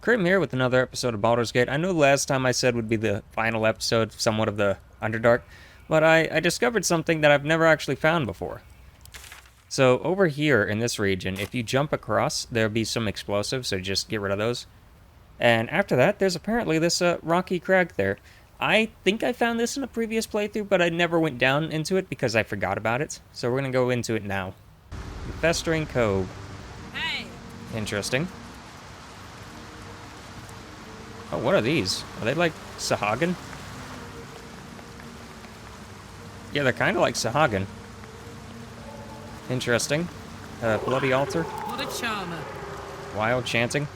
Crim here with another episode of Baldur's Gate. I know the last time I said would be the final episode, somewhat of the Underdark, but I discovered something that I've never actually found before. So over here in this region, if you jump across, there'll be some explosives, so just get rid of those. And after that, there's apparently this rocky crag there. I think I found this in a previous playthrough, but I never went down into it because I forgot about it. So we're going to go into it now. The Festering Cove. Hey! Interesting. Oh, what are these? Are they like Sahagin? Yeah, they're kind of like Sahagin. Interesting. Bloody altar. What a charmer. Wild chanting.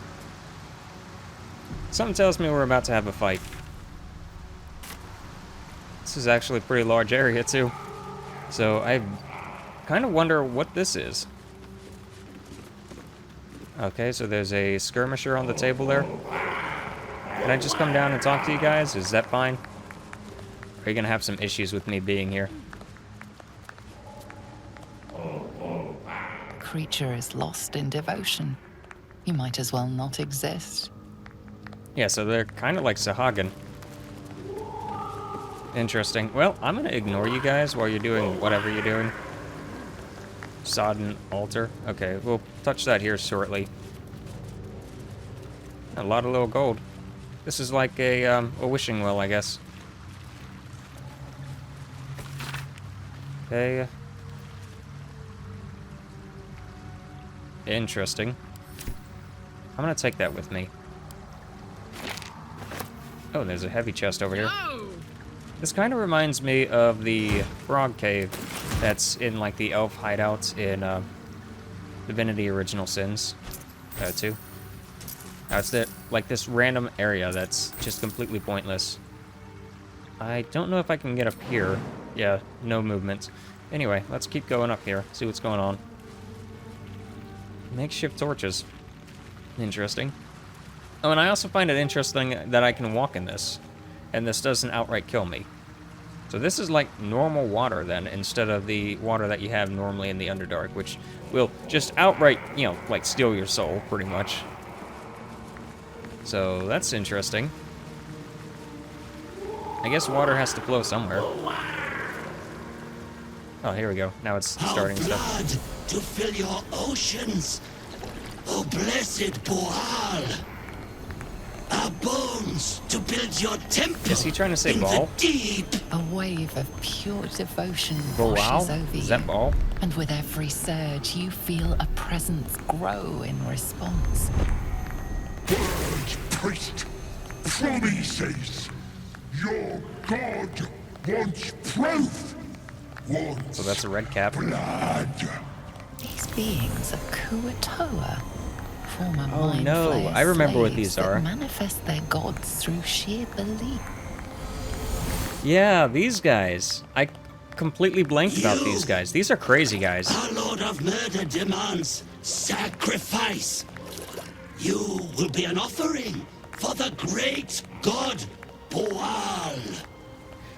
Something tells me we're about to have a fight. This is actually a pretty large area, too. So I kind of wonder what this is. Okay, so there's a skirmisher on the table there. Can I just come down and talk to you guys? Is that fine? Or are you gonna have some issues with me being here? Creature is lost in devotion. You might as well not exist. Yeah, so they're kind of like Sahagin. Interesting. Well, I'm gonna ignore you guys while you're doing whatever you're doing. Sodden altar. Okay, we'll touch that here shortly. A lot of little gold. This is like a wishing well, I guess. Okay. Interesting. I'm gonna take that with me. Oh, there's a heavy chest over here. Oh! This kind of reminds me of the frog cave that's in like the elf hideouts in Divinity Original Sins 2. It's like this random area that's just completely pointless. I don't know if I can get up here. Yeah, no movement. Anyway, let's keep going up here, see what's going on. Makeshift torches. Interesting. Oh, and I also find it interesting that I can walk in this, and this doesn't outright kill me. So this is like normal water then, instead of the water that you have normally in the Underdark, which will just outright, like steal your soul, pretty much. So that's interesting. I guess water has to flow somewhere. Oh, here we go. Now it's starting stuff. Blood to fill your oceans. Oh, blessed Bhaal. Our bones to build your temple. Is he trying to say in Bhaal? the deep. A wave of pure devotion Bhaal? washes over Is you. that Bhaal? And with every surge, you feel a presence grow in response. Bird priest, promises. Your god wants proof. Wants So that's a red cap. blood. These beings are Kuatoa, former Oh, mind no. flayer I remember what slaves these that are. manifest their gods through sheer belief. Yeah, these guys. I completely blanked about these guys. These are crazy guys. Our Lord of Murder demands sacrifice. You will be an offering for the great god Bhaal.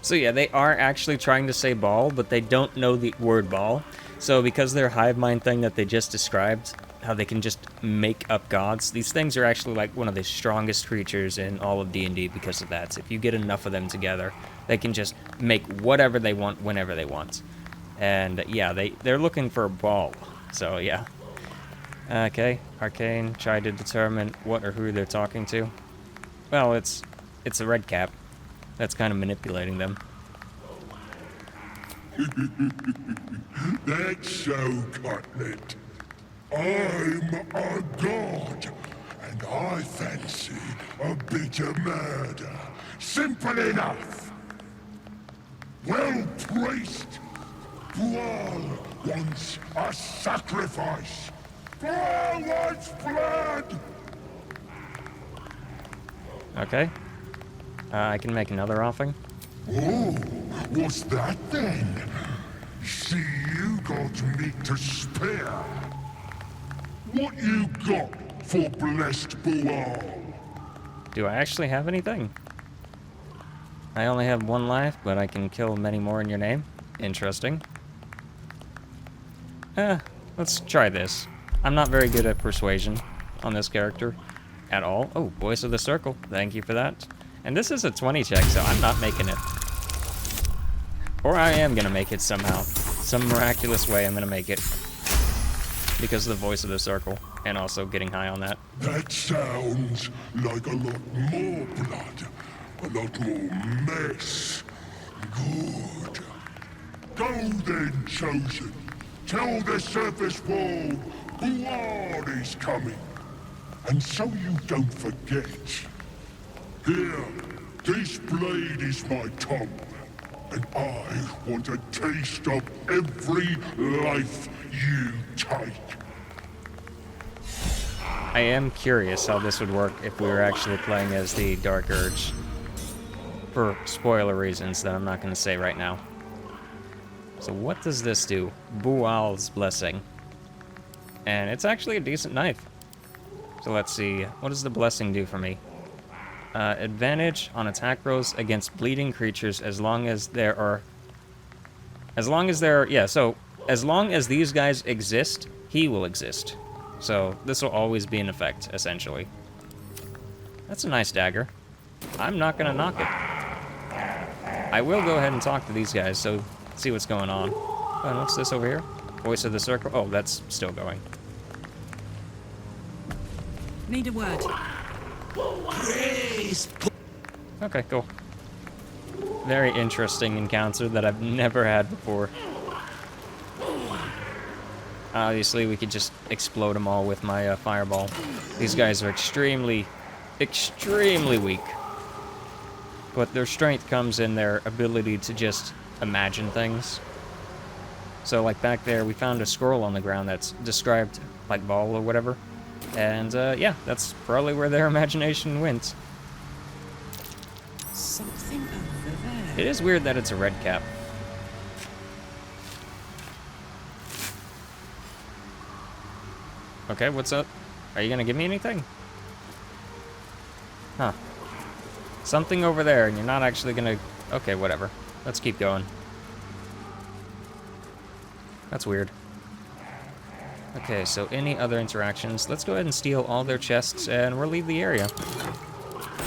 So yeah, they are actually trying to say ball, but they don't know the word ball. So because their hive mind thing that they just described, how they can just make up gods, these things are actually like one of the strongest creatures in all of D&D because of that. If you get enough of them together, they can just make whatever they want whenever they want. And yeah, they're looking for a ball. So yeah. Okay, Arcane tried to determine what or who they're talking to. Well, it's a red cap. That's kind of manipulating them. That's so, Cutlet. I'm a god, and I fancy a bit of murder. Simple enough. Well, priest, Bhaal wants a sacrifice. Bhaal wants blood. Okay. I can make another offering. Oh, what's that then? See, you got meat to spare. What you got for blessed Bhaal? Do I actually have anything? I only have one life, but I can kill many more in your name. Interesting. Let's try this. I'm not very good at persuasion on this character. at all. Oh, Voice of the Circle. Thank you for that. And this is a 20 check, so I'm not making it. Or I am gonna make it somehow. Some miraculous way I'm gonna make it. Because of the Voice of the Circle. And also getting high on that. That sounds like a lot more blood. A lot more mess. Good. Go then, Chosen. Tell the surface wall Bual is coming. And so you don't forget. Here, this blade is my tongue. And I want a taste of every life you take. I am curious how this would work if we were actually playing as the Dark Urge. For spoiler reasons that I'm not going to say right now. So what does this do? Bual's Blessing. And it's actually a decent knife. So let's see. What does the Blessing do for me? Advantage on attack rolls against bleeding creatures as long as there are... Yeah, so as long as these guys exist, he will exist. So this will always be in effect, essentially. That's a nice dagger. I'm not going to knock it. I will go ahead and talk to these guys, so see what's going on. Oh, and what's this over here? Voice of the Circle? Oh, that's still going. Need a word. Praise Okay, cool. Very interesting encounter that I've never had before. Obviously, we could just explode them all with my fireball. These guys are extremely, extremely weak. But their strength comes in their ability to just imagine things. So, like back there, we found a scroll on the ground that's described like Bhaal or whatever. And, yeah, that's probably where their imagination went. Something over there. It is weird that it's a red cap. Okay, what's up? Are you gonna give me anything? Huh. Something over there, and you're not actually gonna... Okay, whatever. Let's keep going. That's weird. Okay, so any other interactions? Let's go ahead and steal all their chests, and we'll leave the area.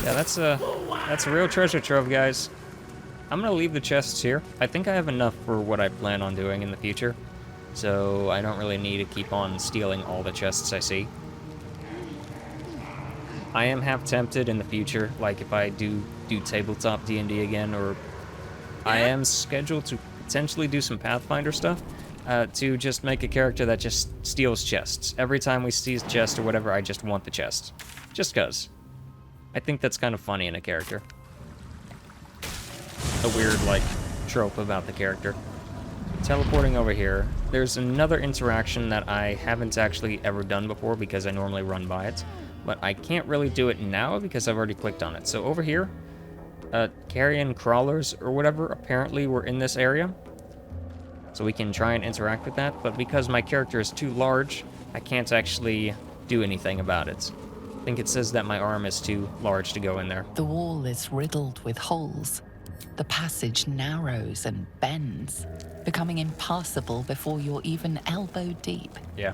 Yeah, that's a real treasure trove, guys. I'm gonna leave the chests here. I think I have enough for what I plan on doing in the future. So I don't really need to keep on stealing all the chests I see. I am half tempted in the future, like if I do tabletop D&D again, or I am scheduled to potentially do some Pathfinder stuff, to just make a character that just steals chests. Every time we see a chest or whatever, I just want the chest. Just 'cause. I think that's kind of funny in a character. A weird, like, trope about the character. Teleporting over here. There's another interaction that I haven't actually ever done before because I normally run by it. But I can't really do it now because I've already clicked on it. So over here, carrion crawlers or whatever apparently were in this area. So we can try and interact with that. But because my character is too large, I can't actually do anything about it. I think it says that my arm is too large to go in there. The wall is riddled with holes. The passage narrows and bends, becoming impassable before you're even elbow deep. Yeah.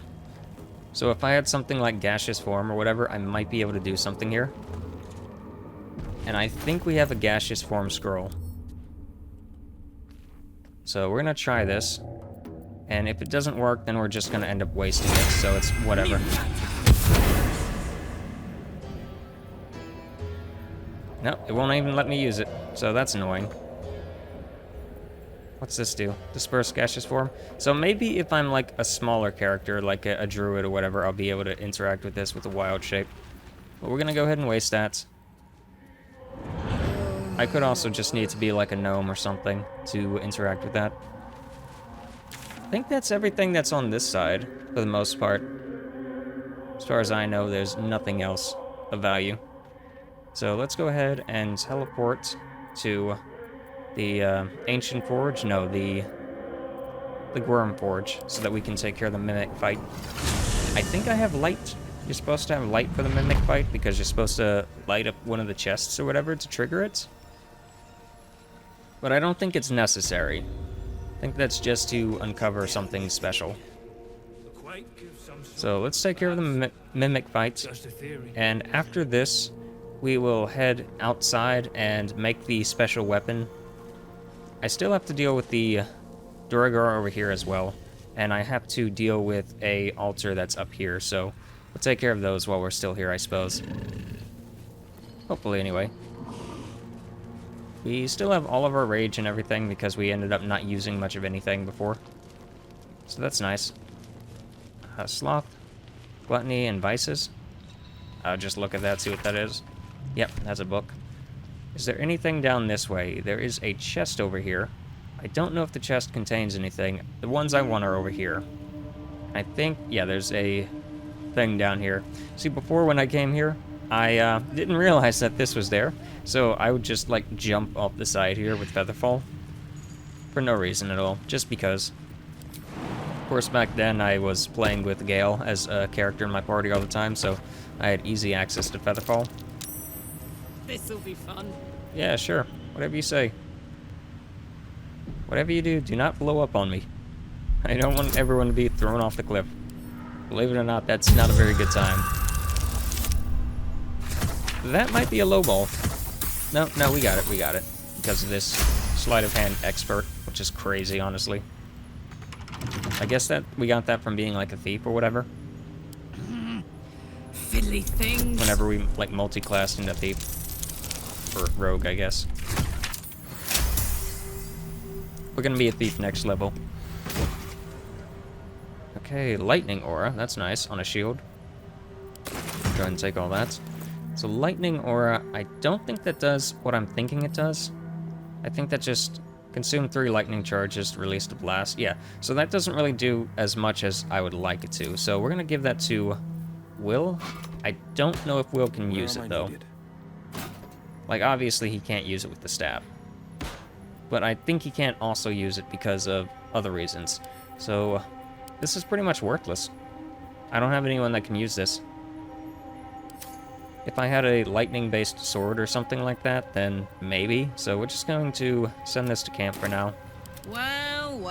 So if I had something like gaseous form or whatever, I might be able to do something here. And I think we have a gaseous form scroll. So we're gonna try this. And if it doesn't work, then we're just gonna end up wasting it, so it's whatever. Nope, it won't even let me use it, so that's annoying. What's this do? Disperse gaseous form? So maybe if I'm like a smaller character, like a druid or whatever, I'll be able to interact with this with a wild shape. But we're gonna go ahead and waste that. I could also just need to be like a gnome or something to interact with that. I think that's everything that's on this side, for the most part. As far as I know, there's nothing else of value. So let's go ahead and teleport to the Ancient Forge. No, the Worm Forge, so that we can take care of the Mimic fight. I think I have light. You're supposed to have light for the Mimic fight because you're supposed to light up one of the chests or whatever to trigger it. But I don't think it's necessary. I think that's just to uncover something special. The quake of some So let's take care of the mimic fights. Just a theory. And after this, we will head outside and make the special weapon. I still have to deal with the Duragar over here as well. And I have to deal with a altar that's up here. So we'll take care of those while we're still here, I suppose. Hopefully, anyway. We still have all of our rage and everything because we ended up not using much of anything before. So that's nice. Sloth, gluttony, and vices. I'll just look at that, see what that is. Yep, that's a book. Is there anything down this way? There is a chest over here. I don't know if the chest contains anything. The ones I want are over here. I think, yeah, there's a thing down here. See, before when I came here, I didn't realize that this was there. So I would just, like, jump off the side here with Featherfall. For no reason at all, just because. Of course, back then I was playing with Gale as a character in my party all the time, so I had easy access to Featherfall. This'll be fun. Yeah, sure. Whatever you say. Whatever you do, do not blow up on me. I don't want everyone to be thrown off the cliff. Believe it or not, that's not a very good time. That might be a low ball. No, we got it. Because of this sleight of hand expert, which is crazy, honestly. I guess that we got that from being like a thief or whatever. Fiddly things. Whenever we like multi-classed into thief. Or rogue, I guess. We're gonna be a thief next level. Okay, lightning aura. That's nice on a shield. Go ahead and take all that. So lightning aura, I don't think that does what I'm thinking it does. I think that just consume 3 lightning charges, release the blast. Yeah, so that doesn't really do as much as I would like it to. So we're gonna give that to Will. I don't know if Will can use it though. Like obviously he can't use it with the staff. But I think he can't also use it because of other reasons. So this is pretty much worthless. I don't have anyone that can use this. If I had a lightning-based sword or something like that, then maybe. So we're just going to send this to camp for now. Well.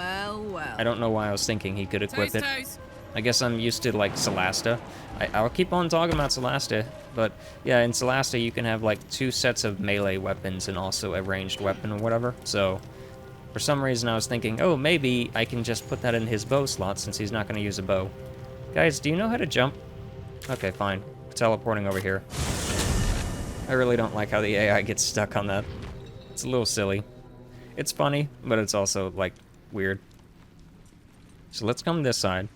I don't know why I was thinking he could equip it. Toes. I guess I'm used to, like, Solasta. I'll keep on talking about Solasta, but yeah, in Solasta you can have, like, 2 sets of melee weapons and also a ranged weapon or whatever. So for some reason I was thinking, oh, maybe I can just put that in his bow slot since he's not going to use a bow. Guys, do you know how to jump? Okay, fine. Teleporting over here. I really don't like how the AI gets stuck on that. It's a little silly. It's funny, but it's also, like, weird. So let's come this side.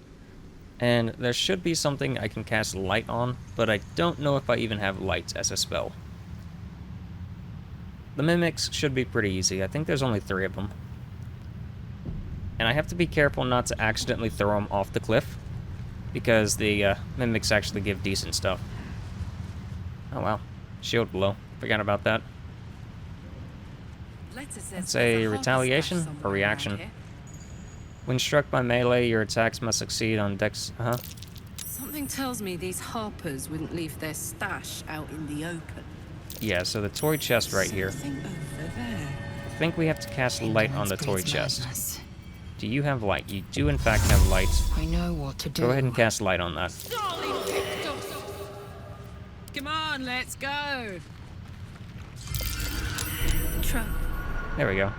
And there should be something I can cast light on, but I don't know if I even have light as a spell. The mimics should be pretty easy. I think there's only 3 of them. And I have to be careful not to accidentally throw them off the cliff, because the mimics actually give decent stuff. Oh wow, shield below. Forgot about that. It's a retaliation or reaction. When struck by melee, your attacks must succeed on dex. Something tells me these harpers wouldn't leave their stash out in the open. Yeah, so the toy chest right here. Something over there. I think we have to cast light on the toy chest. Do you have light? You do in fact have light. I know what to do. Go ahead and cast light on that. Come on, let's go. There we go.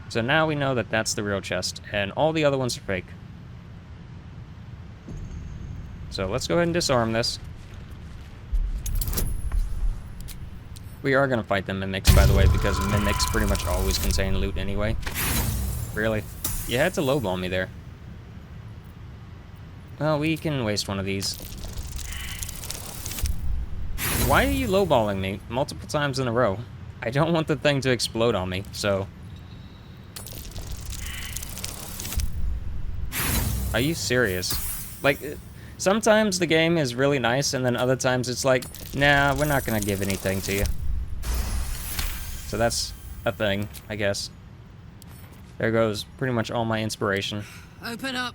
So now we know that that's the real chest, and all the other ones are fake. So let's go ahead and disarm this. We are going to fight the mimics, by the way, because mimics pretty much always contain loot anyway. Really? You had to lowball me there. Well, we can waste one of these. Why are you lowballing me multiple times in a row? I don't want the thing to explode on me, so... Are you serious? Like, sometimes the game is really nice, and then other times it's like, nah, we're not gonna give anything to you. So that's a thing, I guess. There goes pretty much all my inspiration. Open up.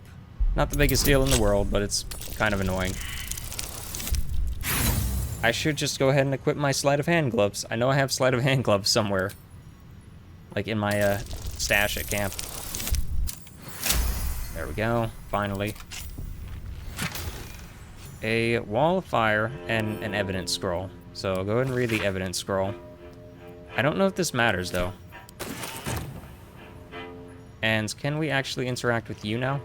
Not the biggest deal in the world, but it's kind of annoying. I should just go ahead and equip my sleight of hand gloves. I know I have sleight of hand gloves somewhere. Like in my stash at camp. There we go, finally. a wall of fire and an evidence scroll. So go ahead and read the evidence scroll. I don't know if this matters, though. And can we actually interact with you now?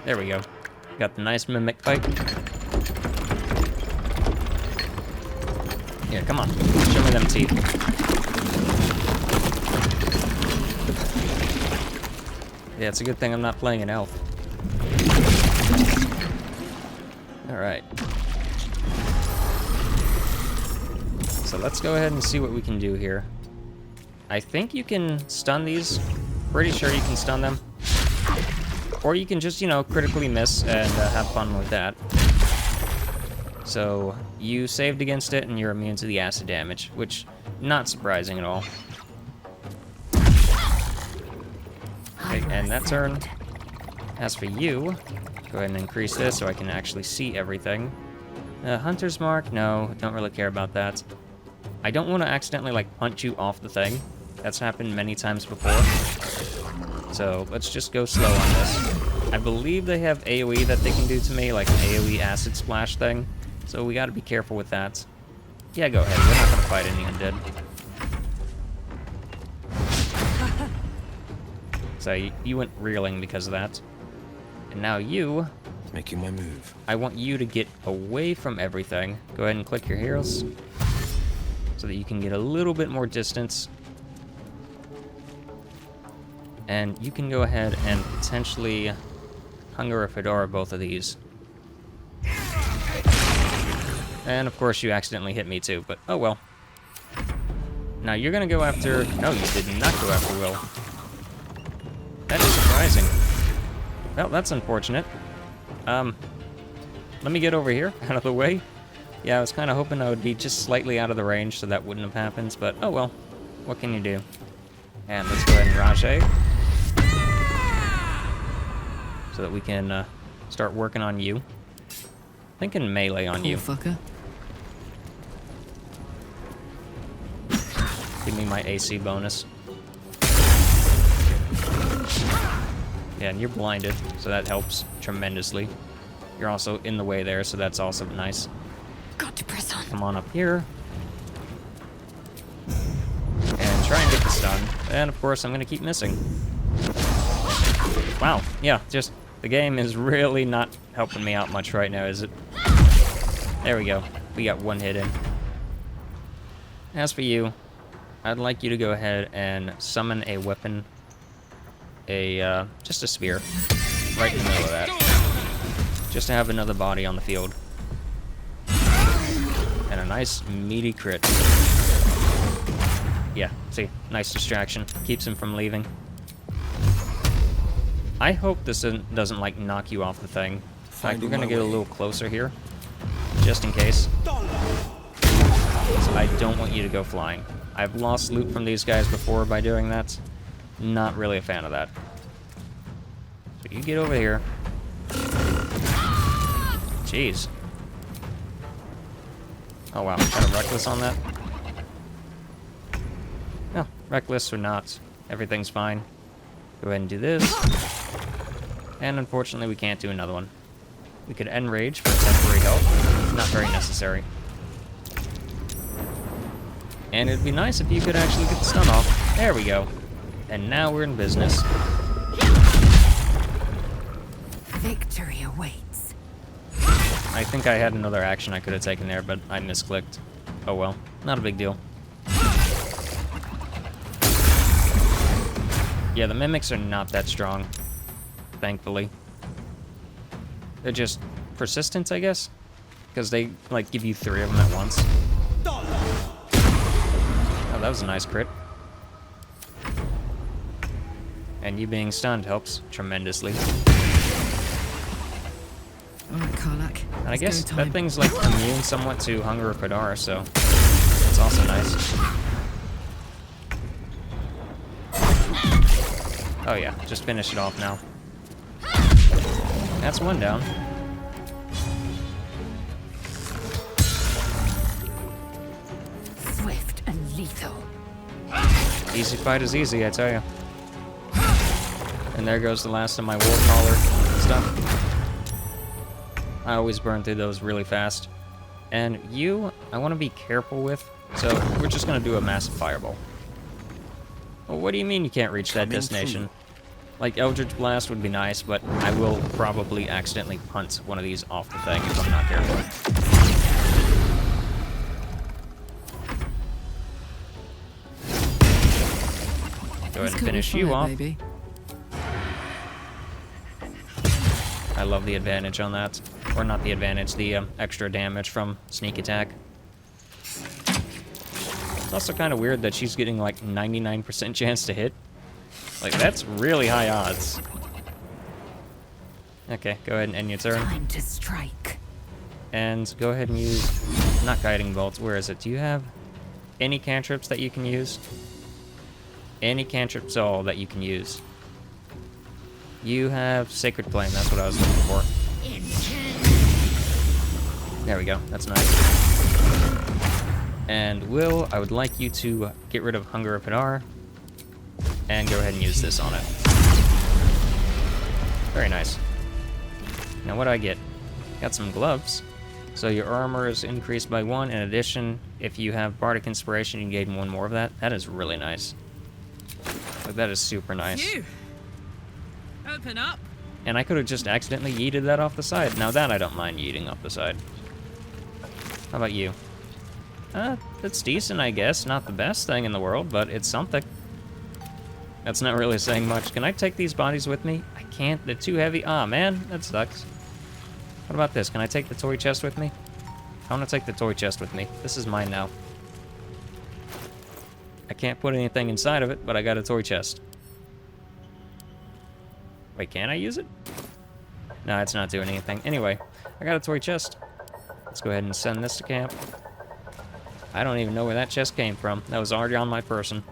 There we go. Got the nice mimic fight. Here, come on. Show me them teeth. Yeah, it's a good thing I'm not playing an elf. Alright. So let's go ahead and see what we can do here. I think you can stun these. Pretty sure you can stun them. Or you can just, you know, critically miss and have fun with that. So, you saved against it and you're immune to the acid damage, which, not surprising at all. Okay, end that turn. As for you, go ahead and increase this so I can actually see everything. Hunter's Mark, no, don't really care about that. I don't want to accidentally, like, punch you off the thing. That's happened many times before. So, let's just go slow on this. I believe they have AoE that they can do to me, like an AoE acid splash thing. So we gotta be careful with that. Yeah, go ahead. We're not gonna fight any undead. So you went reeling because of that. And now you... Making my move. I want you to get away from everything. Go ahead and click your heroes. So that you can get a little bit more distance. And you can go ahead and potentially Hunger or Fedora both of these. And of course you accidentally hit me too, but oh well. Now you're gonna go after... No, you did not go after Will. That is surprising. Well, that's unfortunate. Let me get over here, out of the way. Yeah, I was kind of hoping I would be just slightly out of the range so that wouldn't have happened, but oh well. What can you do? And let's go ahead and Rajay. So that we can start working on you. Thinking melee on you. Fucker. Give me my AC bonus. Yeah, and you're blinded, so that helps tremendously. You're also in the way there, so that's also nice. Got to press on. Come on up here. And try and get the stun. And of course, I'm gonna keep missing. Wow, yeah, just the game is really not helping me out much right now, is it? There we go. We got one hit in. As for you, I'd like you to go ahead and summon a weapon. Just a spear. Right in the middle of that. Just to have another body on the field. And a nice meaty crit. Yeah, see, nice distraction. Keeps him from leaving. I hope this doesn't like knock you off the thing. In fact, we're gonna get a little closer here. Just in case. So I don't want you to go flying. I've lost loot from these guys before by doing that. Not really a fan of that. So you get over here. Jeez. Oh wow, kind of reckless on that. No, reckless or not, everything's fine. Go ahead and do this. And unfortunately we can't do another one. We could end rage for temporary help. Not very necessary. And it'd be nice if you could actually get the stun off. There we go. And now we're in business. Victory awaits. I think I had another action I could have taken there, but I misclicked. Oh well, not a big deal. Yeah, the mimics are not that strong, thankfully. They're just persistent, I guess? Because they, like, give you 3 of them at once. Oh, that was a nice crit. And you being stunned helps tremendously. Alright, Karlach. And I guess that thing's, like, immune somewhat to Hunger or Fedora, so it's also nice. Oh yeah, just finish it off now. That's one down. Swift and lethal. Easy fight is easy, I tell you. And there goes the last of my war collar stuff. I always burn through those really fast. And you, I want to be careful with, so we're just going to do a massive fireball. Well, what do you mean you can't reach that destination? Like, Eldritch Blast would be nice, but I will probably accidentally punt one of these off the thing if I'm not careful. Go ahead and finish you off. Baby. I love the advantage on that. Or not the advantage, the extra damage from sneak attack. It's also kind of weird that she's getting like 99% chance to hit. Like, that's really high odds. Okay, go ahead and end your turn. Time to strike. And go ahead and use... Not Guiding Bolts, where is it? Do you have any cantrips that you can use? Any cantrips at all that you can use? You have Sacred Flame, that's what I was looking for. There we go, that's nice. And Will, I would like you to get rid of Hunger of Hadar, and go ahead and use this on it. Very nice. Now what do I get? Got some gloves. So your armor is increased by 1. In addition, if you have Bardic Inspiration, you gain 1 more of that. That is really nice. Like, that is super nice. Phew. Open up. And I could have just accidentally yeeted that off the side. Now that I don't mind yeeting off the side. How about you? That's decent, I guess. Not the best thing in the world, but it's something. That's not really saying much. Can I take these bodies with me? I can't. They're too heavy. Aw, man. That sucks. What about this? Can I take the toy chest with me? I want to take the toy chest with me. This is mine now. I can't put anything inside of it, but I got a toy chest. Wait, can I use it? No, it's not doing anything. Anyway, I got a toy chest. Let's go ahead and send this to camp. I don't even know where that chest came from. That was already on my person.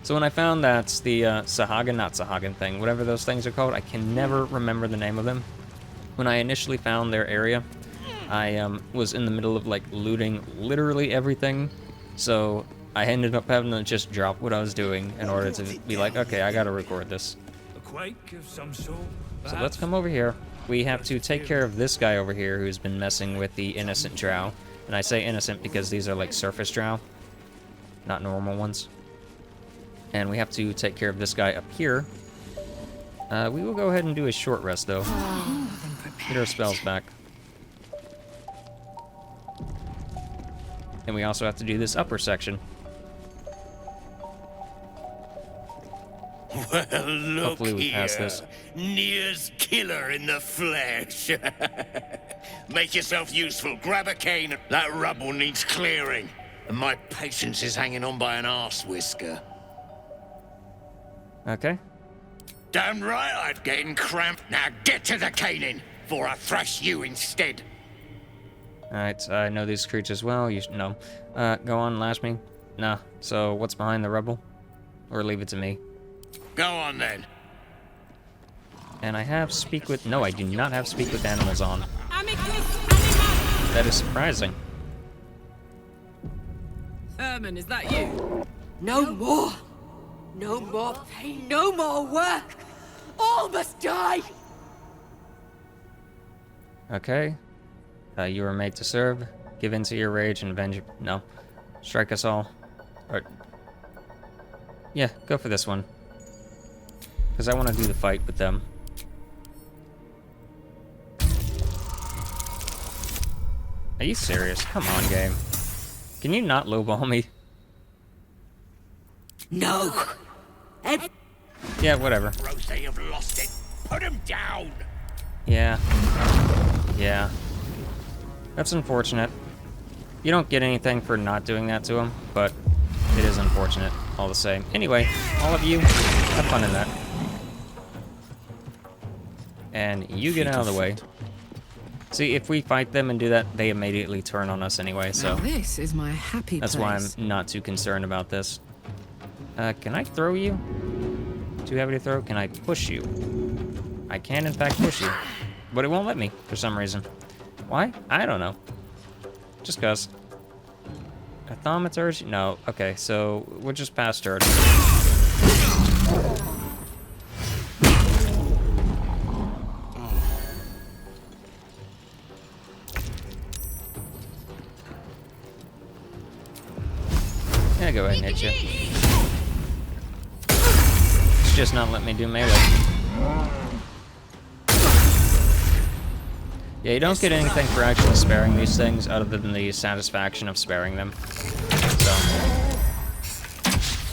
So when I found that the Sahagin thing, whatever those things are called, I can never remember the name of them. When I initially found their area, I was in the middle of like looting literally everything. So I ended up having to just drop what I was doing in order to be like, okay, I gotta record this. A quake of some sort. So let's come over here. We have to take care of this guy over here who's been messing with the innocent drow. And I say innocent because these are like surface drow, not normal ones. And we have to take care of this guy up here. We will go ahead and do a short rest though. Get our spells back. And we also have to do this upper section. Well, look Hopefully we pass here. this. Nier's killer in the flesh. Make yourself useful. Grab a cane. That rubble needs clearing. And my patience is hanging on by an arse whisker. Okay. Damn right I'm getting cramped. Now get to the caning, for I thrash you instead. Alright, I know these creatures well. You should know. Go on, lash me. Nah. So what's behind the rubble? Or leave it to me. Go on then. And I have speak with... No, I do not have speak with animals on. That is surprising. Herman, is that you? No more! No more pain, no more work! All must die! Okay. You were made to serve. Give in to your rage and avenge... No. Strike us all. Or... Yeah, go for this one. Because I want to do the fight with them. Are you serious? Come on, game. Can you not lowball me? No! Yeah, whatever. Rose, they have lost it. Put him down. Yeah. Yeah. That's unfortunate. You don't get anything for not doing that to him, but it is unfortunate all the same. Anyway, all of you, have fun in that. And you get out of the way. See, if we fight them and do that, they immediately turn on us anyway, so... Now this is my happy That's why I'm not too concerned about this. Can I throw you? Too heavy to throw? Can I push you? I can, in fact, push you. But it won't let me, for some reason. Why? I don't know. Just cause. A thaumaturge? No. Okay, so we're just past her. gonna go ahead and hit you. It's just not letting me do melee. Yeah, you don't get anything for actually sparing these things other than the satisfaction of sparing them. So,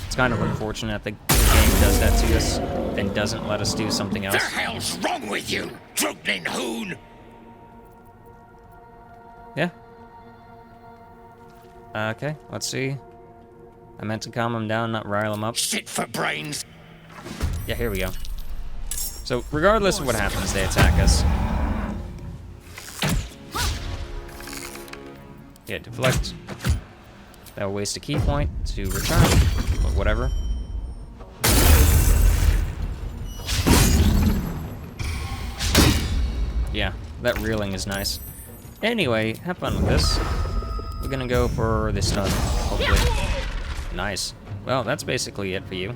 it's kind of unfortunate that the game does that to us and doesn't let us do something else. The hell's wrong with you, drooling hoon? Yeah. Okay, let's see. I meant to calm him down, not rile him up. Shit for brains. Yeah, here we go. So, regardless of what happens, they attack us. Yeah, deflect. That will waste a key point to return, but whatever. Yeah, that reeling is nice. Anyway, have fun with this. We're gonna go for this stun, hopefully. Nice. Well, that's basically it for you.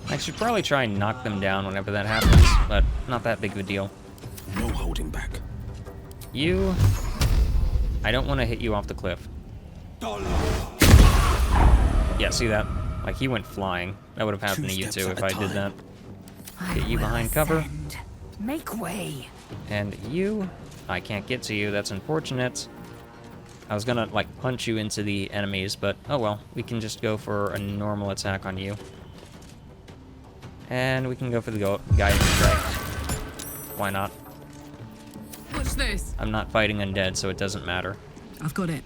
I should probably try and knock them down whenever that happens, but not that big of a deal. No holding back. You... I don't want to hit you off the cliff. Yeah, see that? Like, he went flying. That would have happened to you too if I did that. Get you behind cover. Make way. And you... I can't get to you, that's unfortunate. I was gonna, like, punch you into the enemies, but oh well. We can just go for a normal attack on you. And we can go for the guiding strike. Why not? What's this? I'm not fighting undead, so it doesn't matter. I've got it.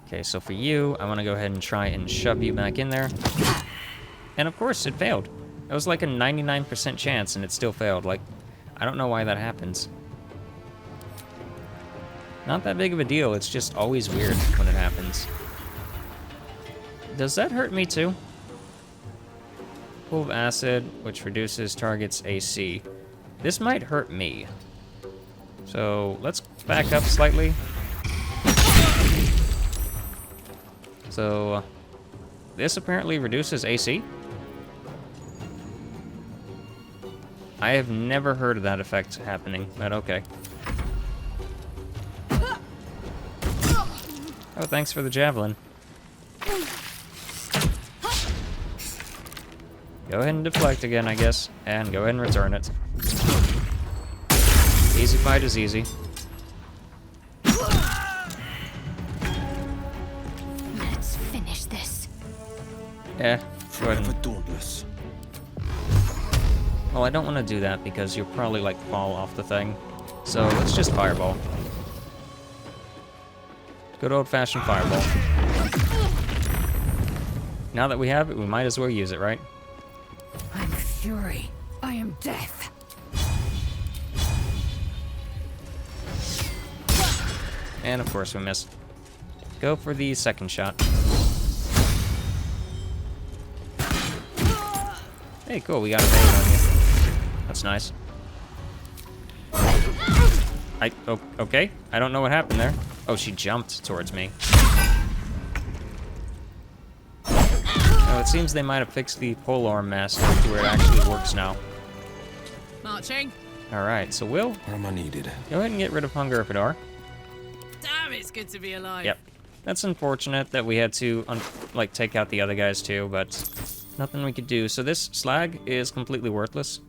Okay, so for you, I want to go ahead and try and shove you back in there. And of course, it failed. It was like a 99% chance, and it still failed. Like, I don't know why that happens. Not that big of a deal, it's just always weird when it happens. Does that hurt me too? Pool of acid, which reduces target's AC. This might hurt me. So, let's back up slightly. So, this apparently reduces AC? I have never heard of that effect happening, but okay. Oh, thanks for the javelin. Go ahead and deflect again, I guess, and go ahead and return it. Easy fight is easy. Let's finish this. Yeah, go ahead Forever and... dauntless. Well, I don't want to do that because you'll probably, like, fall off the thing. So, let's just fireball. Good old-fashioned fireball. Now that we have it, we might as well use it, right? I'm fury. I am death. And of course we missed. Go for the second shot. Hey, cool, we got a bait on you. That's nice. Okay, I don't know what happened there. Oh, she jumped towards me. Oh, it seems they might have fixed the polearm master to where it actually works now. Marching. Alright, so Will, Where am I needed? go ahead and get rid of Hunger if it are. Damn, it's good to be alive. Yep. That's unfortunate that we had to, like, take out the other guys too, but nothing we could do. So this slag is completely worthless.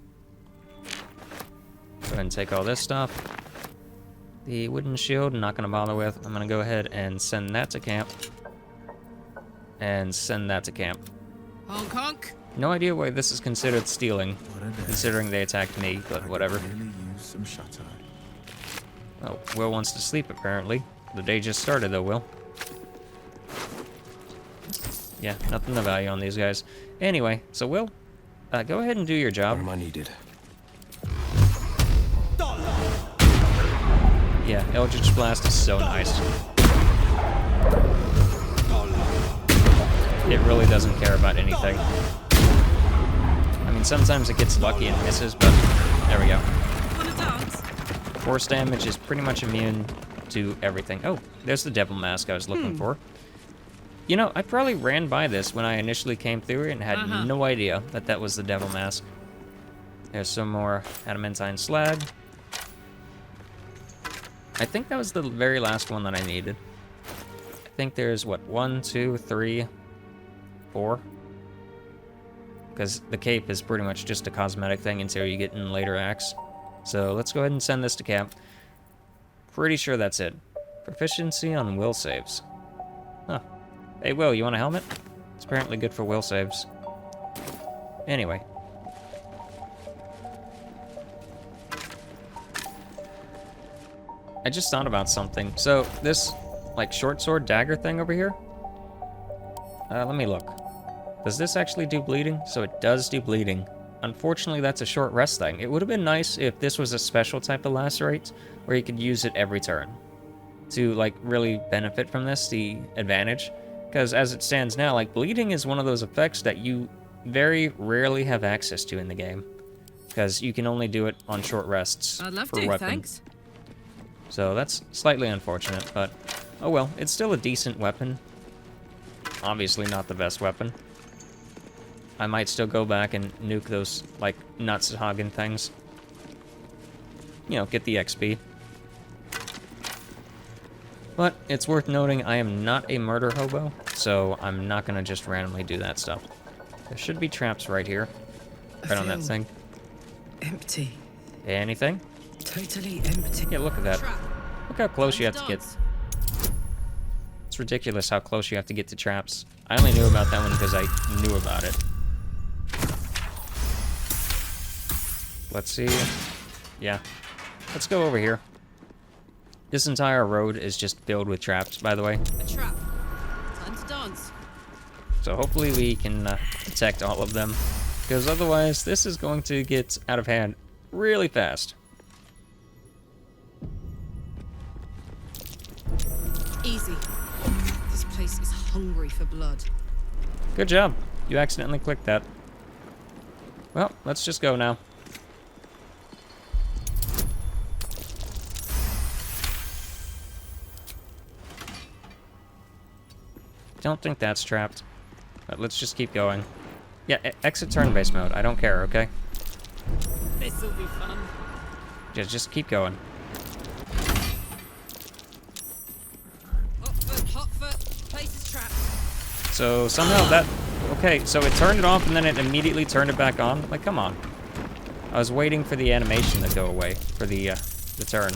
Go ahead and take all this stuff. The wooden shield, I'm not going to bother with. I'm going to go ahead and send that to camp. And send that to camp. Honk honk. No idea why this is considered stealing, considering they attacked me, but whatever. Really use some shut-eye. Oh, Will wants to sleep, apparently. The day just started, though, Will. Yeah, nothing of value on these guys. Anyway, so Will, go ahead and do your job. Where am I needed? Yeah, Eldritch Blast is so nice. It really doesn't care about anything. I mean, sometimes it gets lucky and misses, but there we go. Wanna dance? Force damage is pretty much immune to everything. Oh, there's the devil mask I was looking for. You know, I probably ran by this when I initially came through it and had no idea that that was the devil mask. There's some more adamantine slag. I think that was the very last one that I needed. I think there's, what, 1, 2, 3, 4? Because the cape is pretty much just a cosmetic thing until you get in later acts. So let's go ahead and send this to Cap. Pretty sure that's it. Proficiency on will saves. Huh. Hey, Will, you want a helmet? It's apparently good for will saves. Anyway. I just thought about something. So, this, like, short sword dagger thing over here? Let me look. Does this actually do bleeding? So it does do bleeding. Unfortunately, that's a short rest thing. It would have been nice if this was a special type of lacerate, where you could use it every turn. To, like, really benefit from this, the advantage. Because as it stands now, like, bleeding is one of those effects that you very rarely have access to in the game. Because you can only do it on short rests I'd love per to, weapon. thanks. So that's slightly unfortunate, but oh well, it's still a decent weapon. Obviously not the best weapon. I might still go back and nuke those, like, Nutshagen things. You know, get the XP. But it's worth noting I am not a murder hobo, so I'm not gonna just randomly do that stuff. There should be traps right here. Right on that thing. Empty. Anything? Totally empty. Yeah, look at that. Look how close you have to get. It's ridiculous how close you have to get to traps. I only knew about that one because I knew about it. Let's see. Yeah. Let's go over here. This entire road is just filled with traps, by the way. A trap. Time to dance. So hopefully we can detect all of them. Because otherwise, this is going to get out of hand really fast. Easy. This place is hungry for blood. Good job. You accidentally clicked that. Well, let's just go now. Don't think that's trapped. But let's just keep going. Yeah, exit turn-based mode. I don't care, okay? This'll be fun. Just keep going. Hot foot. Place is trapped. So somehow that... Okay, so it turned it off and then it immediately turned it back on? Like, come on. I was waiting for the animation to go away for the turn.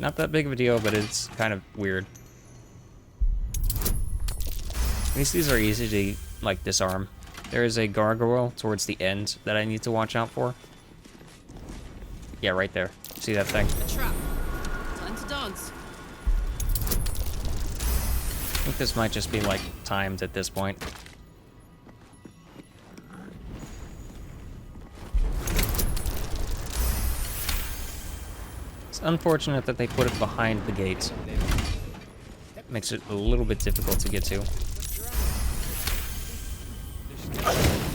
Not that big of a deal, but it's kind of weird. At least these are easy to, like, disarm. There is a gargoyle towards the end that I need to watch out for. Yeah, right there. See that thing? A trap. Time to dance. I think this might just be, like, timed at this point. It's unfortunate that they put it behind the gate. Makes it a little bit difficult to get to.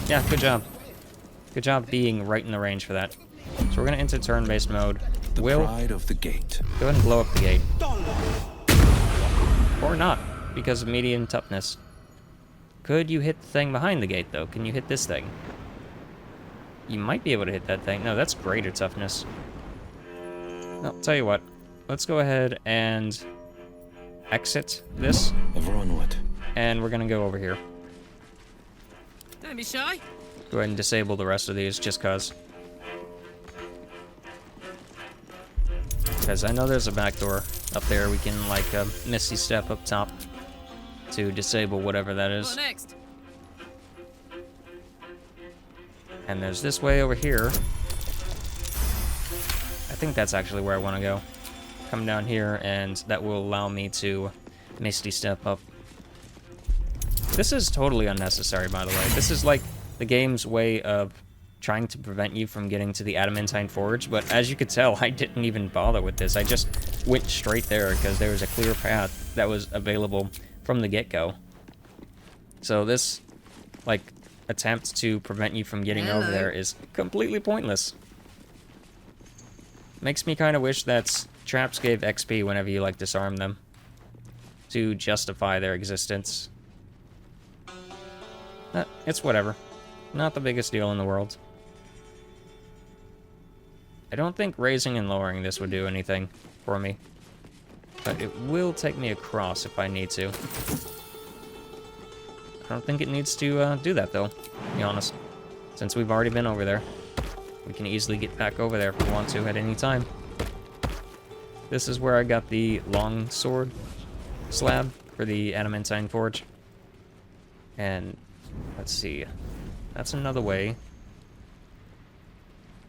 Yeah, good job. Good job being right in the range for that. So we're gonna enter turn-based mode. Will, Pride of the gate. go ahead and blow up the gate. Or not, because of medium toughness. Could you hit the thing behind the gate, though? Can you hit this thing? You might be able to hit that thing. No, that's greater toughness. I'll tell you what. Let's go ahead and exit this. Ever onward. And we're gonna go over here. Don't be shy. Go ahead and disable the rest of these, just cause. Because I know there's a back door up there. We can, like, Misty Step up top to disable whatever that is. What next? And there's this way over here. I think that's actually where I want to go. Come down here, and that will allow me to Misty Step up. This is totally unnecessary, by the way. This is, like, the game's way of trying to prevent you from getting to the Adamantine Forge, but as you could tell, I didn't even bother with this. I just went straight there because there was a clear path that was available from the get-go. So this, like, attempt to prevent you from getting over there is completely pointless. Makes me kind of wish that traps gave XP whenever you, like, disarm them to justify their existence. It's whatever. Not the biggest deal in the world. I don't think raising and lowering this would do anything for me. But it will take me across if I need to. I don't think it needs to do that, though, to be honest. Since we've already been over there. We can easily get back over there if we want to at any time. This is where I got the long sword slab for the adamantine forge. And let's see. That's another way.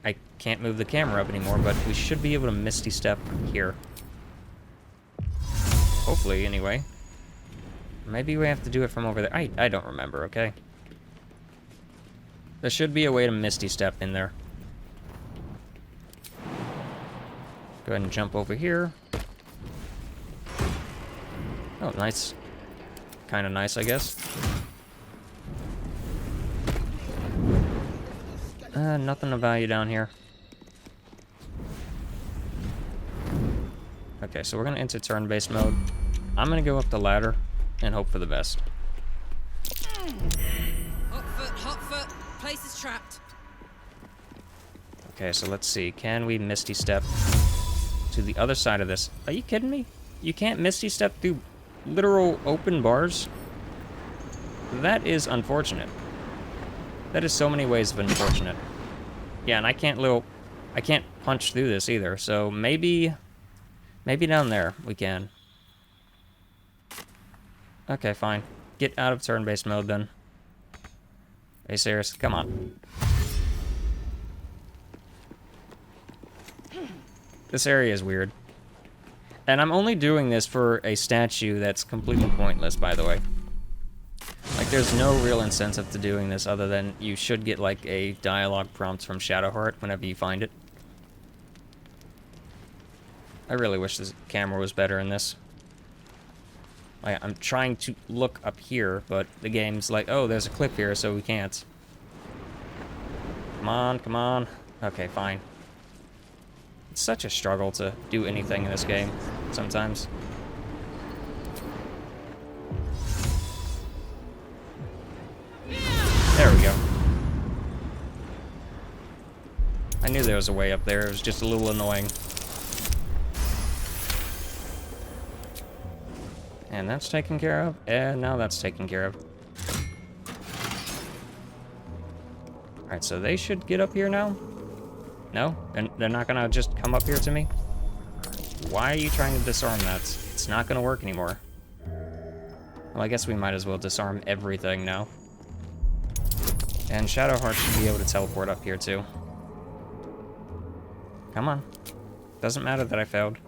I can't move the camera up anymore, but we should be able to misty step here. Hopefully, anyway. Maybe we have to do it from over there. I don't remember, okay? There should be a way to misty step in there. Go ahead and jump over here. Oh, nice. Kind of nice, I guess. Nothing of value down here. Okay, so we're gonna enter turn-based mode. I'm gonna go up the ladder and hope for the best. Hot foot. Place is trapped. Okay, so let's see. Can we misty step to the other side of this? Are you kidding me? You can't misty step through literal open bars? That is unfortunate. That is so many ways of unfortunate. Yeah, and I can't punch through this either, so maybe down there we can. Okay, fine. Get out of turn-based mode then. Are you serious? Come on. This area is weird. And I'm only doing this for a statue that's completely pointless, by the way. Like, there's no real incentive to doing this other than you should get, like, a dialogue prompt from Shadowheart whenever you find it. I really wish this camera was better in this. I'm trying to look up here, but the game's like, oh, there's a cliff here, so we can't. Come on, come on. Okay, fine. It's such a struggle to do anything in this game, sometimes. There we go. I knew there was a way up there, it was just a little annoying. And that's taken care of, and now that's taken care of. Alright, so they should get up here now? No? And they're not gonna just come up here to me? Why are you trying to disarm that? It's not gonna work anymore. Well, I guess we might as well disarm everything now. And Shadowheart should be able to teleport up here too. Come on. Doesn't matter that I failed.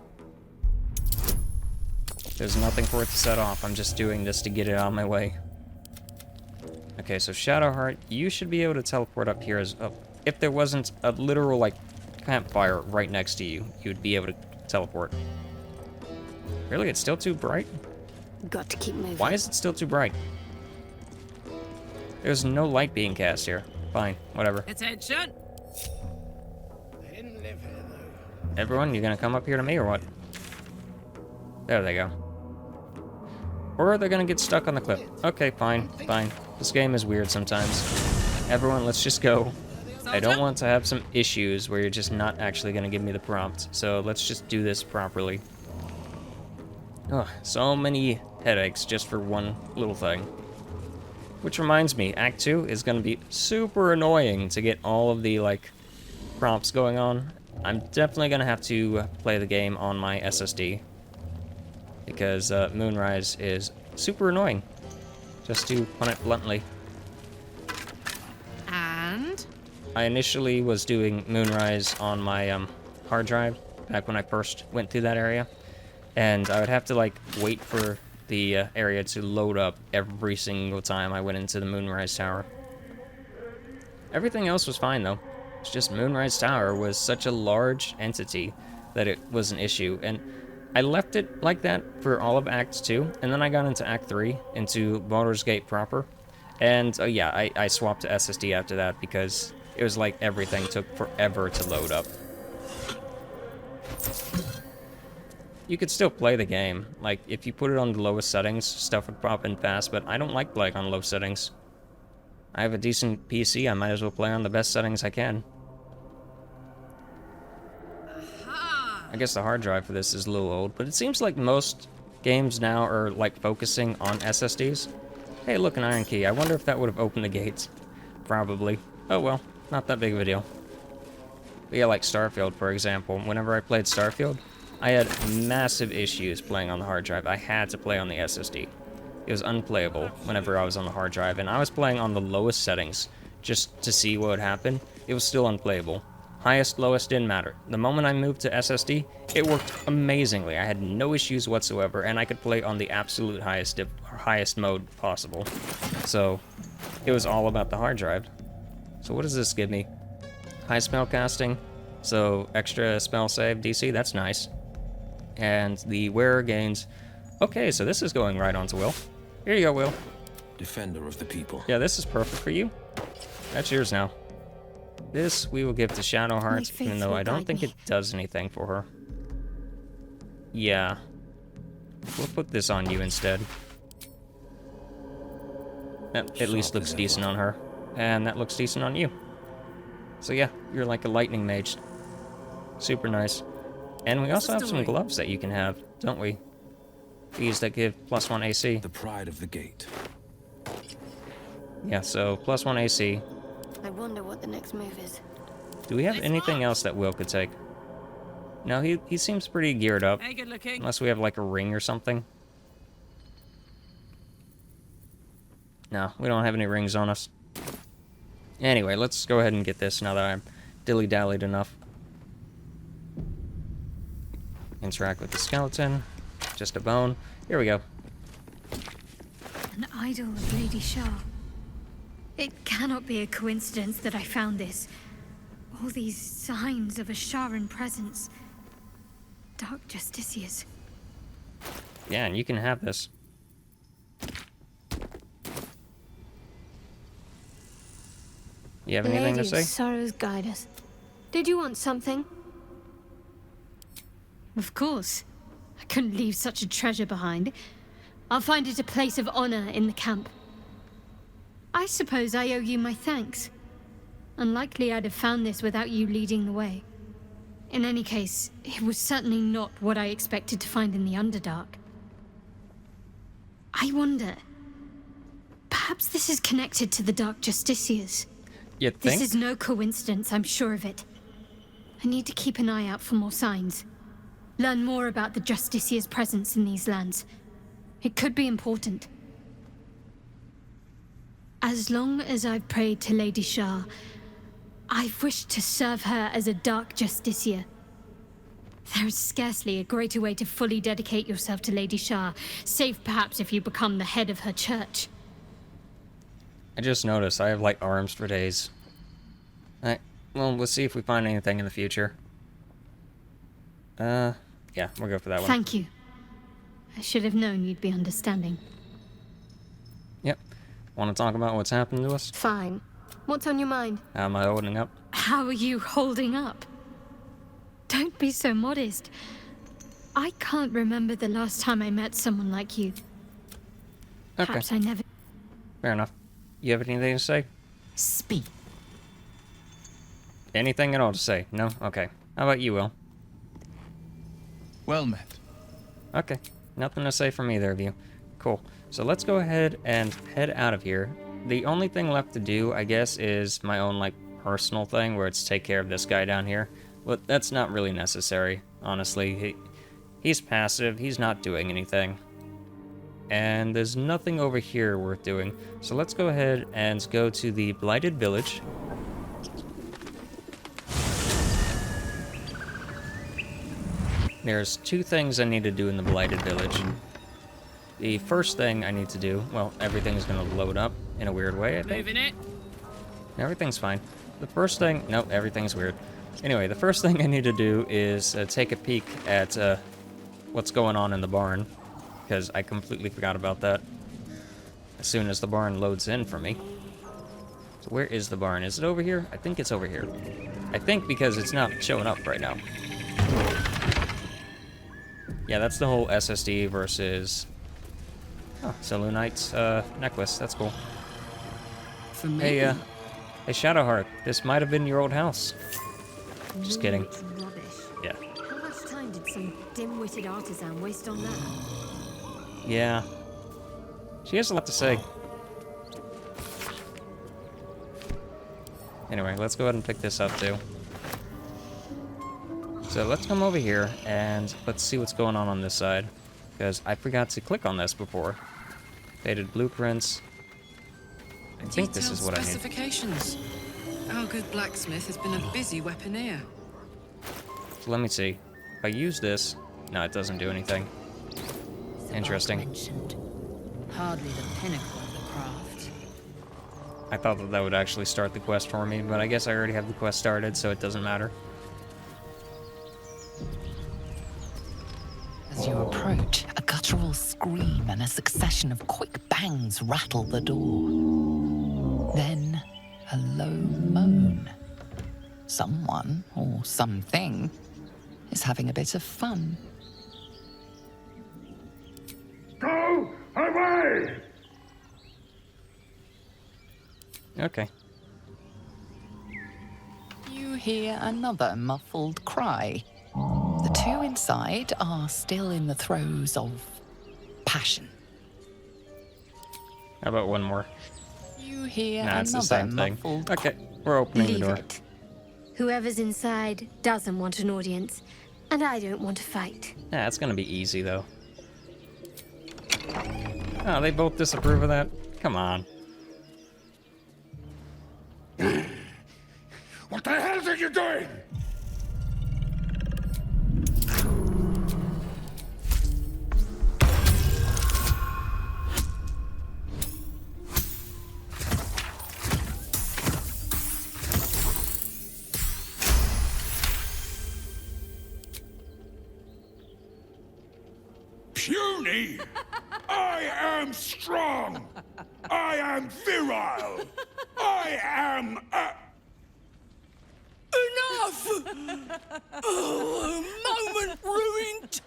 There's nothing for it to set off. I'm just doing this to get it on my way. Okay, so Shadowheart, you should be able to teleport up here as... Oh, if there wasn't a literal, like, campfire right next to you, you'd be able to teleport. Really? It's still too bright? Got to keep moving. Why is it still too bright? There's no light being cast here. Fine, whatever. Attention! Everyone, you gonna come up here to me or what? There they go. Or they're gonna get stuck on the cliff. Okay, fine, fine. This game is weird sometimes. Everyone, let's just go. I don't want to have some issues where you're just not actually gonna give me the prompt. So let's just do this properly. Ugh, so many headaches just for one little thing. Which reminds me, Act 2 is gonna be super annoying to get all of the, like, prompts going on. I'm definitely gonna have to play the game on my SSD. Because Moonrise is super annoying, just to put it bluntly. And? I initially was doing Moonrise on my hard drive, back when I first went through that area. And I would have to, like, wait for the area to load up every single time I went into the Moonrise Tower. Everything else was fine, though. It's just Moonrise Tower was such a large entity that it was an issue. And I left it like that for all of Act 2, and then I got into Act 3, into Baldur's Gate proper. And, yeah, I swapped to SSD after that because it was like everything took forever to load up. You could still play the game. Like, if you put it on the lowest settings, stuff would pop in fast, but I don't like playing on low settings. I have a decent PC, I might as well play on the best settings I can. I guess the hard drive for this is a little old, but it seems like most games now are like focusing on SSDs. Hey, look, an iron key. I wonder if that would have opened the gates. Probably. Oh well, not that big of a deal. But yeah, like Starfield, for example. Whenever I played Starfield, I had massive issues playing on the hard drive. I had to play on the SSD. It was unplayable whenever I was on the hard drive, and I was playing on the lowest settings just to see what would happen. It was still unplayable. Highest, lowest, didn't matter. The moment I moved to SSD, it worked amazingly. I had no issues whatsoever, and I could play on the absolute highest mode possible. So, it was all about the hard drive. So what does this give me? High spell casting, so extra spell save DC, that's nice. And the wearer gains... Okay, so this is going right on to Will. Here you go, Will. Defender of the people. Yeah, this is perfect for you. That's yours now. This we will give to Shadow Hearts, even though I don't think it does anything for her. Yeah. We'll put this on you instead. That at least looks decent on her. And that looks decent on you. So yeah, you're like a lightning mage. Super nice. And we also have some gloves that you can have, don't we? These that give +1 AC. The pride of the gate. Yeah, so +1 AC. I wonder what the next move is. Do we have anything else that Will could take? No, he seems pretty geared up. Hey, good looking. Unless we have like a ring or something. No, we don't have any rings on us. Anyway, let's go ahead and get this now that I'm dilly-dallied enough. Interact with the skeleton. Just a bone. Here we go. An idol of Lady Shah. It cannot be a coincidence that I found this. All these signs of a Sharan presence. Dark Justiciars. Yeah, and you can have this. You have anything to say? Sorrows guide us. Did you want something? Of course. I couldn't leave such a treasure behind. I'll find it a place of honor in the camp. I suppose I owe you my thanks. Unlikely I'd have found this without you leading the way. In any case, it was certainly not what I expected to find in the Underdark. I wonder... Perhaps this is connected to the Dark Justiciars. You think? This is no coincidence, I'm sure of it. I need to keep an eye out for more signs. Learn more about the Justiciar's presence in these lands. It could be important. As long as I've prayed to Lady Shah, I've wished to serve her as a Dark Justiciar. There is scarcely a greater way to fully dedicate yourself to Lady Shah, save perhaps if you become the head of her church. I just noticed I have like arms for days. Alright, well, we'll see if we find anything in the future. Yeah, we'll go for that one. Thank you. I should have known you'd be understanding. Yep. Want to talk about what's happened to us? Fine. What's on your mind? How am I holding up? How are you holding up? Don't be so modest. I can't remember the last time I met someone like you. Okay, Perhaps I never... fair enough. You have anything to say? Speak. Anything at all to say? No? Okay. How about you, Will? Well met. Okay. Nothing to say from either of you. Cool. So let's go ahead and head out of here. The only thing left to do, I guess, is my own, like, personal thing, where it's take care of this guy down here. But that's not really necessary, honestly. He's passive. He's not doing anything. And there's nothing over here worth doing. So let's go ahead and go to the Blighted Village. There's two things I need to do in the Blighted Village. The first thing I need to do, well, everything's going to load up in a weird way, I think. Moving it. Everything's fine. The first thing, nope, everything's weird. Anyway, the first thing I need to do is take a peek at what's going on in the barn, because I completely forgot about that as soon as the barn loads in for me. So where is the barn? Is it over here? I think it's over here. I think because it's not showing up right now. Yeah, that's the whole SSD versus... Oh, Selûnite's necklace. That's cool. For me. Hey, hey, Shadowheart. This might have been your old house. Just kidding. It's rubbish. Yeah. How much time did some dim-witted artisan waste on that? Yeah. She has a lot to say. Anyway, let's go ahead and pick this up too. So let's come over here and let's see what's going on this side. Because I forgot to click on this before. Faded blueprints. I think this is what I need. Specifications. Our good blacksmith has been a busy weaponeer. So let me see. If I use this... No, it doesn't do anything. Interesting. Mentioned. Hardly the pinnacle of the craft. I thought that that would actually start the quest for me, but I guess I already have the quest started, so it doesn't matter. As you approach, a guttural scream and a succession of quick bangs rattle the door. Then, a low moan. Someone, or something, is having a bit of fun. Go away! Okay. You hear another muffled cry. The two inside are still in the throes of passion. How about one more? You hear Nah, it's the another same thing. muffled Okay, we're opening the Leave door. it. Whoever's inside doesn't want an audience, and I don't want to fight. Yeah, it's gonna be easy, though. Oh, they both disapprove of that? Come on. What the hell are you doing? Puny! I am strong! I am virile! I am Enough! Oh, moment ruined.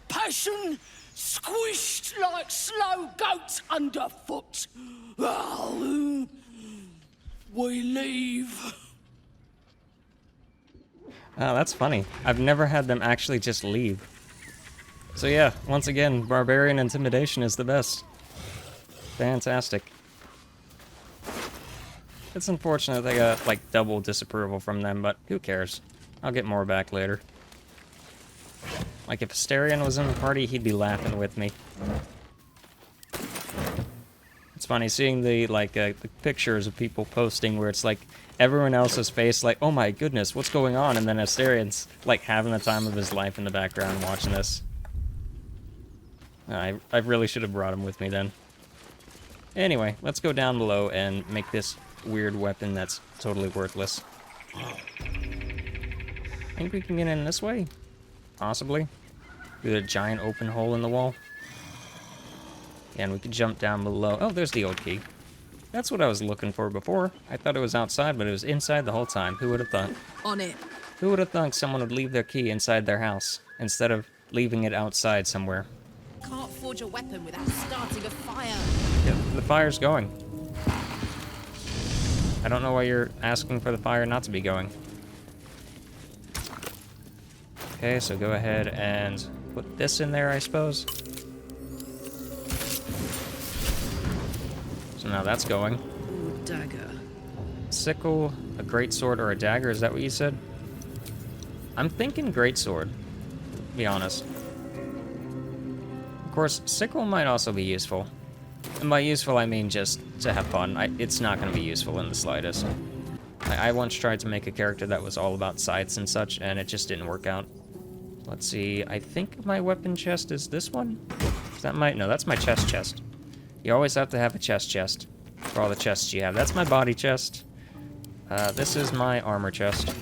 Passion squished like slow goats underfoot. Oh, we leave. Oh, that's funny. I've never had them actually just leave. So yeah, once again, barbarian intimidation is the best. Fantastic. It's unfortunate they got, like, double disapproval from them, but who cares? I'll get more back later. Like, if Asterion was in the party, he'd be laughing with me. It's funny seeing the, like, the pictures of people posting where it's, like, everyone else's face, like, oh my goodness, what's going on? And then Asterion's, like, having the time of his life in the background watching this. I really should have brought him with me then. Anyway, let's go down below and make this weird weapon that's totally worthless. I think we can get in this way? Possibly. Through the giant open hole in the wall. Yeah, and we could jump down below. Oh, there's the old key. That's what I was looking for before. I thought it was outside, but it was inside the whole time. Who would have thought? On it. Who would have thought someone would leave their key inside their house instead of leaving it outside somewhere? Can't forge a weapon without starting a fire. Yep, the fire's going. I don't know why you're asking for the fire not to be going. Okay, so go ahead and put this in there, I suppose. So now that's going. Ooh, dagger. Sickle, a greatsword, or a dagger, is that what you said? I'm thinking greatsword, to be honest. Of course, sickle might also be useful. And by useful, I mean just to have fun. It's not going to be useful in the slightest. I once tried to make a character that was all about scythes and such, and it just didn't work out. Let's see, I think my weapon chest is this one? Is that no, that's my chest. You always have to have a chest for all the chests you have. That's my body chest. This is my armor chest.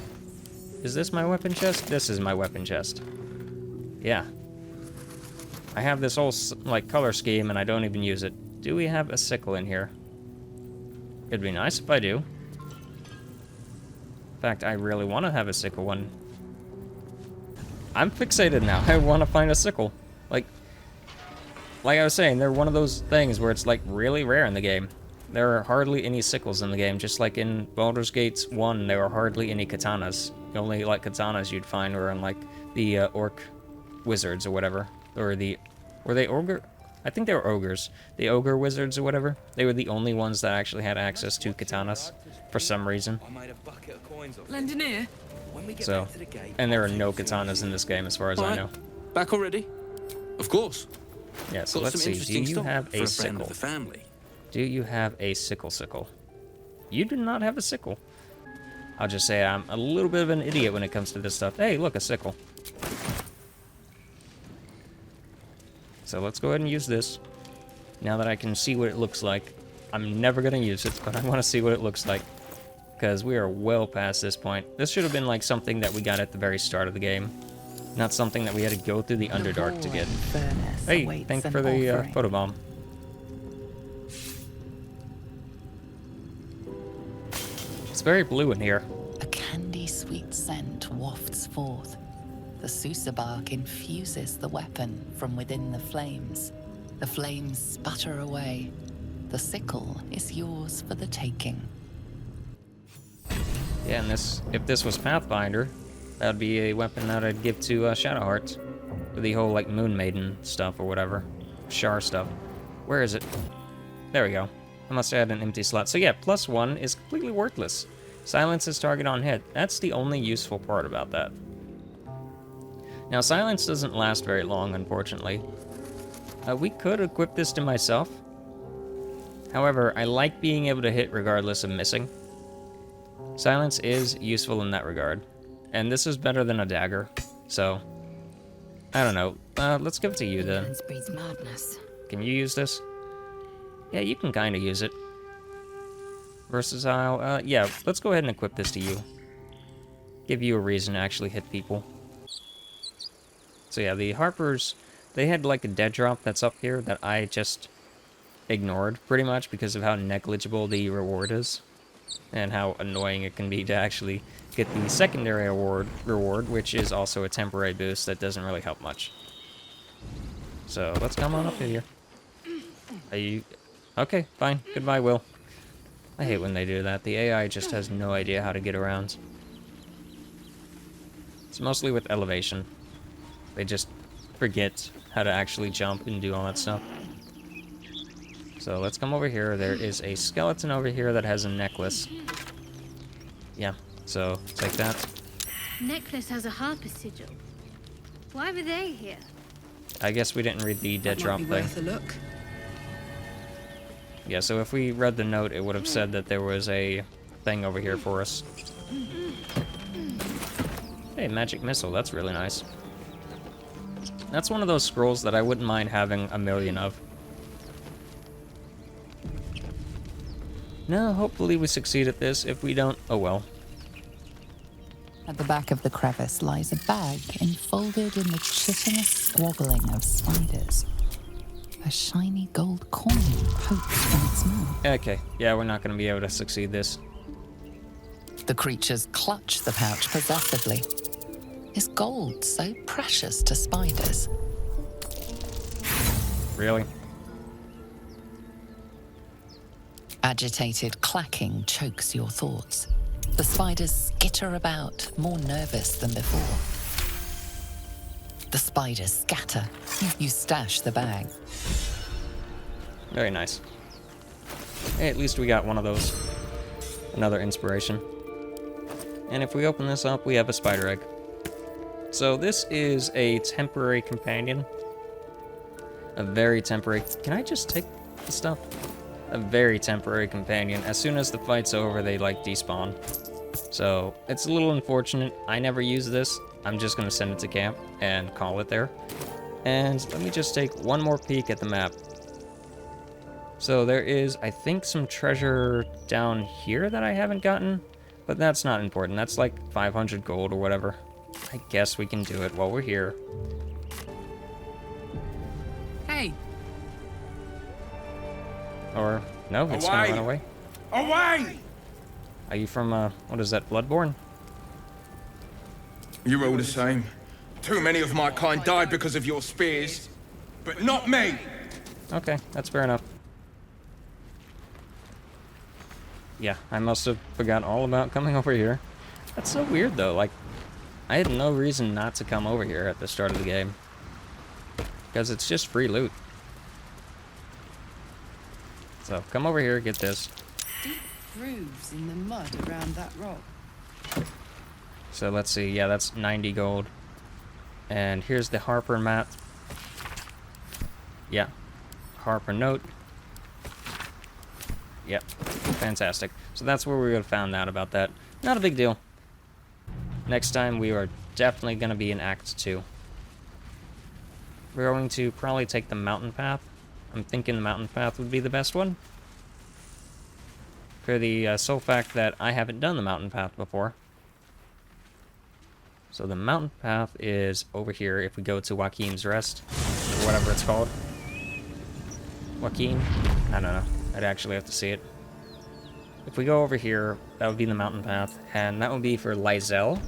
Is this my weapon chest? This is my weapon chest. Yeah. I have this whole, like, color scheme, and I don't even use it. Do we have a sickle in here? It'd be nice if I do. In fact, I really want to have a sickle one. I'm fixated now. I want to find a sickle. Like I was saying, they're one of those things where it's, like, really rare in the game. There are hardly any sickles in the game, just like in Baldur's Gate 1, there are hardly any katanas. The only, like, katanas you'd find were in, like, the orc wizards or whatever. Or the... Were they ogre? I think they were ogres. The ogre wizards or whatever. They were the only ones that actually had access to katanas for some reason. Lend an ear. So, and there are no katanas in this game as far as I know. Back already? Of course. Yeah, so let's see. Do you have a sickle? Do you have a sickle? You do not have a sickle. I'll just say I'm a little bit of an idiot when it comes to this stuff. Hey, look, a sickle. So let's go ahead and use this. Now that I can see what it looks like. I'm never going to use it, but I want to see what it looks like. Because we are well past this point. This should have been like something that we got at the very start of the game. Not something that we had to go through the Underdark to get. Hey, thanks for the photobomb. It's very blue in here. A candy-sweet scent wafts forth. The Susa bark infuses the weapon from within the flames. The flames sputter away. The sickle is yours for the taking. Yeah, and if this was Pathfinder, that would be a weapon that I'd give to Shadowhearts. For the whole, like, Moon Maiden stuff or whatever. Shar stuff. Where is it? There we go. I must have had an empty slot. So yeah, +1 is completely worthless. Silences target on hit. That's the only useful part about that. Now, silence doesn't last very long, unfortunately. We could equip this to myself. However, I like being able to hit regardless of missing. Silence is useful in that regard. And this is better than a dagger. So, I don't know. Let's give it to you then. Breeds madness. Can you use this? Yeah, you can kind of use it. Versatile. Yeah, let's go ahead and equip this to you. Give you a reason to actually hit people. So yeah, the Harpers, they had like a dead drop that's up here that I just ignored pretty much because of how negligible the reward is. And how annoying it can be to actually get the secondary reward, which is also a temporary boost that doesn't really help much. So let's come on up here. Are you... Okay, fine. Goodbye, Will. I hate when they do that. The AI just has no idea how to get around. It's mostly with elevation. They just forget how to actually jump and do all that stuff. So let's come over here. There is a skeleton over here that has a necklace. Yeah, so take that. Necklace has a harper sigil. Why were they here? I guess we didn't read the dead drop thing. Worth a look. Yeah, so if we read the note, it would have said that there was a thing over here for us. Hey, magic missile. That's really nice. That's one of those scrolls that I wouldn't mind having a million of. No, hopefully we succeed at this. If we don't, oh well. At the back of the crevice lies a bag enfolded in the chitinous squabbling of spiders. A shiny gold coin pokes from its mouth. Okay, yeah, we're not going to be able to succeed this. The creatures clutch the pouch possessively. Is gold so precious to spiders? Really? Agitated clacking chokes your thoughts. The spiders skitter about, more nervous than before. The spiders scatter. You stash the bag. Very nice. Hey, at least we got one of those. Another inspiration. And if we open this up, we have a spider egg. So this is a temporary companion. A very temporary... Can I just take the stuff? A very temporary companion. As soon as the fight's over, they, like, despawn. So, it's a little unfortunate. I never use this. I'm just going to send it to camp and call it there. And let me just take one more peek at the map. So there is, I think, some treasure down here that I haven't gotten. But that's not important. That's like 500 gold or whatever. I guess we can do it while we're here. Hey. Or, no, it's gonna run away. Away! Are you from, what is that, Bloodborne? You're all the same. Too many of my kind died because of your spears, but not me! Okay, that's fair enough. Yeah, I must have forgot all about coming over here. That's so weird, though. Like, I had no reason not to come over here at the start of the game. Because it's just free loot. So, come over here, get this. Deep grooves in the mud around that rock. So, let's see. Yeah, that's 90 gold. And here's the Harper map. Yeah. Harper note. Yep. Fantastic. So that's where we would have found out about that. Not a big deal. Next time, we are definitely going to be in Act 2. We're going to probably take the mountain path. I'm thinking the mountain path would be the best one. For the sole fact that I haven't done the mountain path before. So the mountain path is over here if we go to Joaquin's Rest, or whatever it's called. Joaquin? I don't know. I'd actually have to see it. If we go over here, that would be the mountain path, and that would be for Lysel.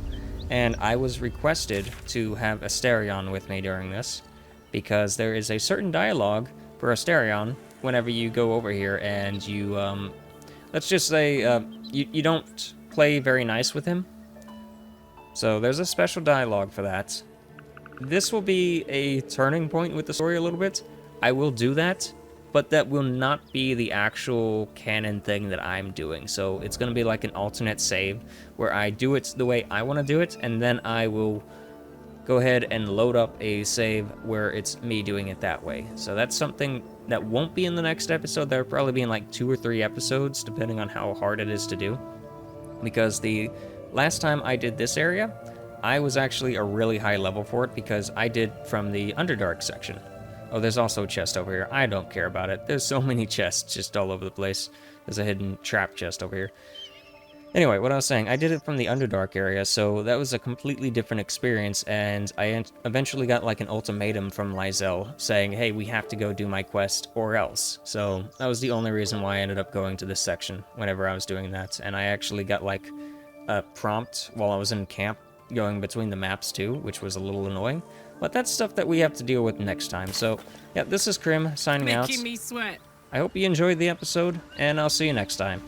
And I was requested to have Asterion with me during this, because there is a certain dialogue for Asterion whenever you go over here and you, let's just say, you don't play very nice with him. So there's a special dialogue for that. This will be a turning point with the story a little bit. I will do that, but that will not be the actual canon thing that I'm doing. So it's going to be like an alternate save where I do it the way I want to do it, and then I will go ahead and load up a save where it's me doing it that way. So that's something that won't be in the next episode. There'll probably be in like 2 or 3 episodes, depending on how hard it is to do. Because the last time I did this area, I was actually a really high level for it because I did from the Underdark section. Oh, there's also a chest over here. I don't care about it. There's so many chests just all over the place. There's a hidden trap chest over here. Anyway, what I was saying, I did it from the Underdark area, so that was a completely different experience, and I eventually got like an ultimatum from Lysel saying, hey, we have to go do my quest or else. So that was the only reason why I ended up going to this section whenever I was doing that, and I actually got like a prompt while I was in camp going between the maps too, which was a little annoying. But that's stuff that we have to deal with next time. So, yeah, this is Crim signing out. Making me sweat. I hope you enjoyed the episode, and I'll see you next time.